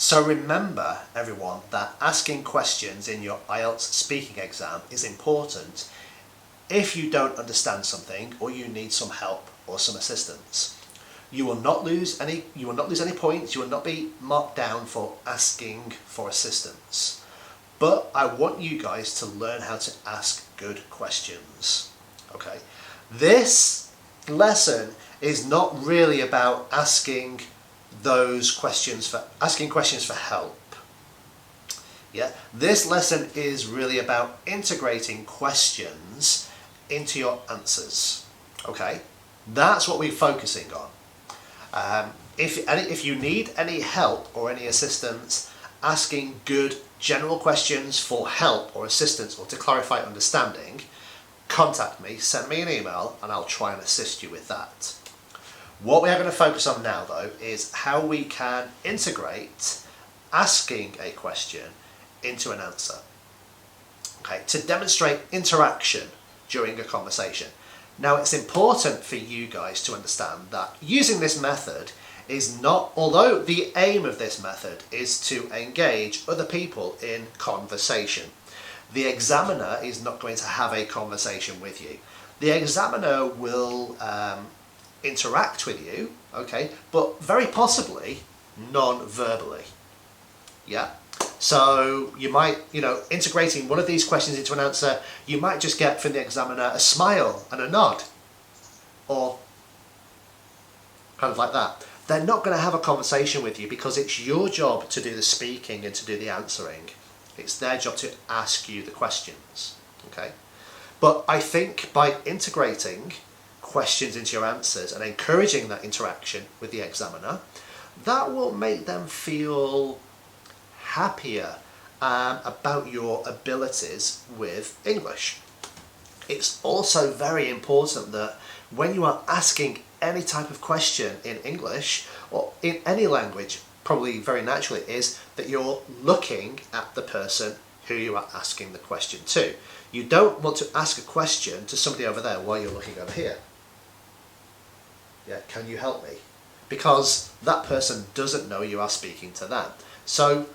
So remember, everyone, that asking questions in your IELTS speaking exam is important if you don't understand something or you need some help or some assistance. You will not lose any points, you will not be marked down for asking for assistance. But I want you guys to learn how to ask good questions. Okay? This lesson is not really about asking questions for help. Yeah, this lesson is really about integrating questions into your answers. Okay, that's what we're focusing on. If you need any help or any assistance asking good general questions for help or assistance or to clarify understanding, contact me, send me an email, and I'll try and assist you with that. What we are going to focus on now, though, is how we can integrate asking a question into an answer. Okay, to demonstrate interaction during a conversation. Now, it's important for you guys to understand that using this method is not, although the aim of this method is to engage other people in conversation, the examiner is not going to have a conversation with you. The examiner will interact with you, okay, but very possibly non-verbally. Yeah. So you might, integrating one of these questions into an answer, you might just get from the examiner a smile and a nod, or kind of like that. They're not going to have a conversation with you because it's your job to do the speaking and to do the answering. It's their job to ask you the questions, okay? But I think by integrating questions into your answers and encouraging that interaction with the examiner, that will make them feel happier about your abilities with English. It's also very important that when you are asking any type of question in English or in any language, probably very naturally, is that you're looking at the person who you are asking the question to. You don't want to ask a question to somebody over there while you're looking over here. Yeah, can you help me? Because that person doesn't know you are speaking to them. So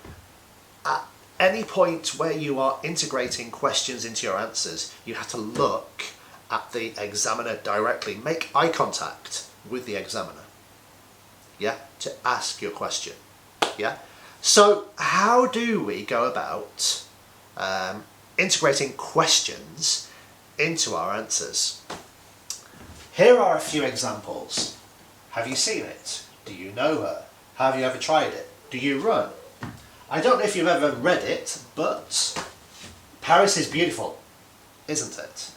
at any point where you are integrating questions into your answers, you have to look at the examiner directly. Make eye contact with the examiner, yeah, to ask your question. Yeah. So how do we go about integrating questions into our answers? Here are a few examples. Have you seen it? Do you know her? Have you ever tried it? Do you run? I don't know if you've ever read it, but Paris is beautiful, isn't it?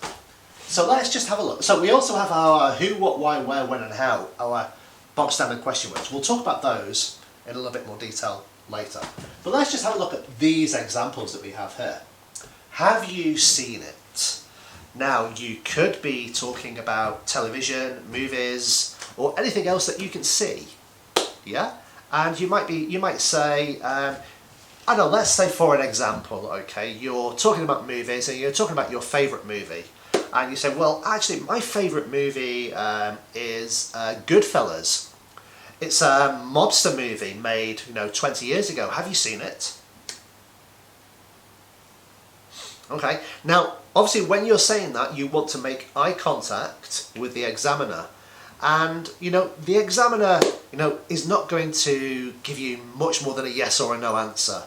So let's just have a look. So we also have our who, what, why, where, when and how, our bog standard question words. We'll talk about those in a little bit more detail later. But let's just have a look at these examples that we have here. Have you seen it? Now, you could be talking about television, movies, or anything else that you can see. Yeah? And you might say, I don't know, let's say for an example, okay, you're talking about movies and you're talking about your favourite movie. And you say, well, actually, my favourite movie is Goodfellas. It's a mobster movie made, 20 years ago. Have you seen it? Okay. Now, obviously, when you're saying that, you want to make eye contact with the examiner. And, the examiner, is not going to give you much more than a yes or a no answer.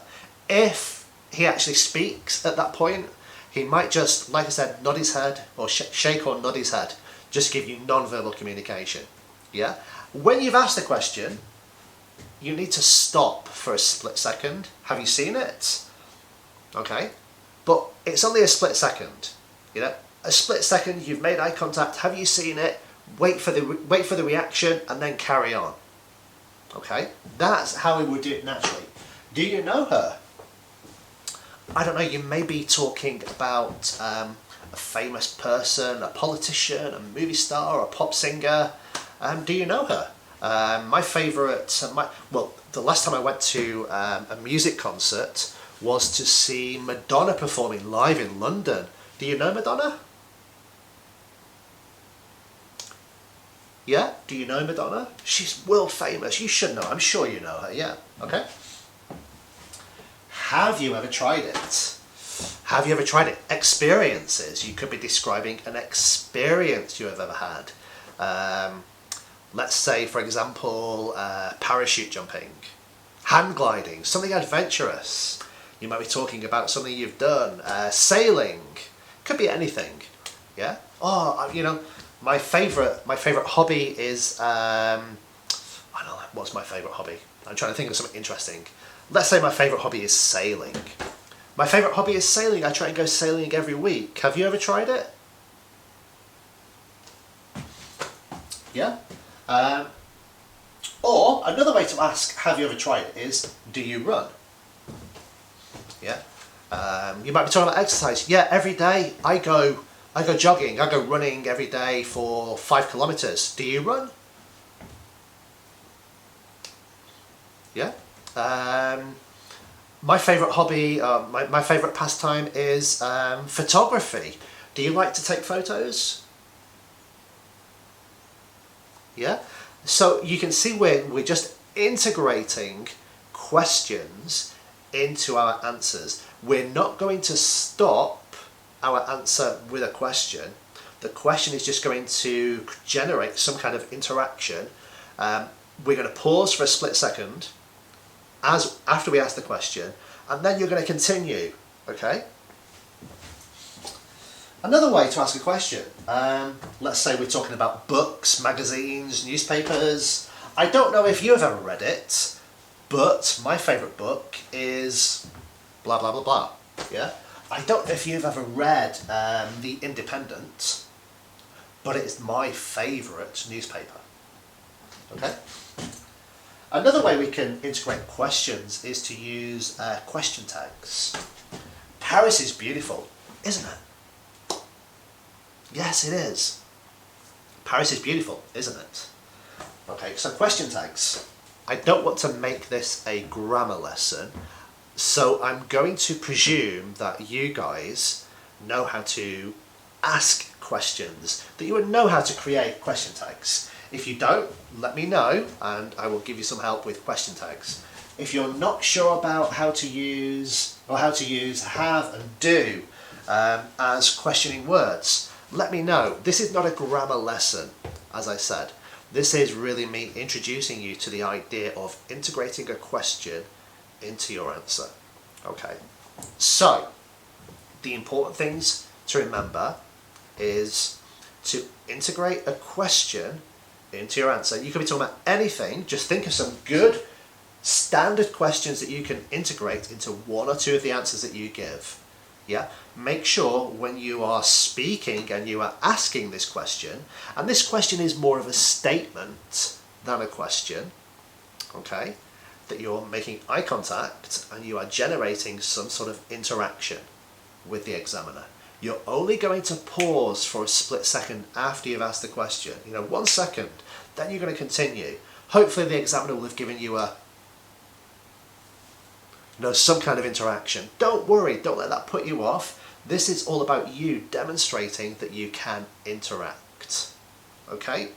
If he actually speaks at that point, he might just, like I said, nod his head or shake or nod his head, just give you non-verbal communication. Yeah? When you've asked the question, you need to stop for a split second. Have you seen it? Okay? But it's only a split second. A split second, you've made eye contact, have you seen it? Wait for the reaction and then carry on. Okay? That's how we would do it naturally. Do you know her? I don't know, you may be talking about a famous person, a politician, a movie star, a pop singer. Do you know her? My favourite, the last time I went to a music concert was to see Madonna performing live in London. Do you know Madonna? Yeah? Do you know Madonna? She's world famous. You should know. I'm sure you know her. Yeah. Okay? have you ever tried it? Have you ever tried it? Experiences. You could be describing an experience you have ever had. Let's say, for example, parachute jumping, hang gliding, something adventurous. You might be talking about something you've done. Sailing. Could be anything. Yeah. Oh, you know, my favourite hobby is I don't know, what's my favourite hobby? I'm trying to think of something interesting. Let's say my favourite hobby is sailing. My favourite hobby is sailing. I try and go sailing every week. Have you ever tried it? Yeah. Or another way to ask, have you ever tried it, is, do you run? Yeah. You might be talking about exercise. Yeah, every day I go jogging. I go running every day for 5 kilometers. Do you run? Yeah. My favourite hobby, my favourite pastime is photography. Do you like to take photos? Yeah. So you can see we're just integrating questions into our answers. We're not going to stop our answer with a question. The question is just going to generate some kind of interaction. We're going to pause for a split second after we ask the question, and then you're going to continue. Okay? Another way to ask a question, let's say we're talking about books, magazines, newspapers. I don't know if you've ever read it, but my favourite book is blah blah blah blah. Yeah? I don't know if you've ever read The Independent, but it is my favourite newspaper. Okay? Another way we can integrate questions is to use question tags. Paris is beautiful, isn't it? Yes, it is. Paris is beautiful, isn't it? Okay, so question tags. I don't want to make this a grammar lesson, so I'm going to presume that you guys know how to ask questions, that you would know how to create question tags. If you don't, let me know and I will give you some help with question tags. If you're not sure about how to use have and do as questioning words, let me know. This is not a grammar lesson, as I said. This is really me introducing you to the idea of integrating a question into your answer. Okay, so the important things to remember is to integrate a question into your answer. You could be talking about anything. Just think of some good standard questions that you can integrate into one or two of the answers that you give. Yeah, make sure when you are speaking and you are asking this question, and this question is more of a statement than a question, okay, that you're making eye contact and you are generating some sort of interaction with the examiner. You're only going to pause for a split second after you've asked the question. 1 second, then you're going to continue. Hopefully the examiner will have given you some kind of interaction. Don't worry, don't let that put you off. This is all about you demonstrating that you can interact. Okay?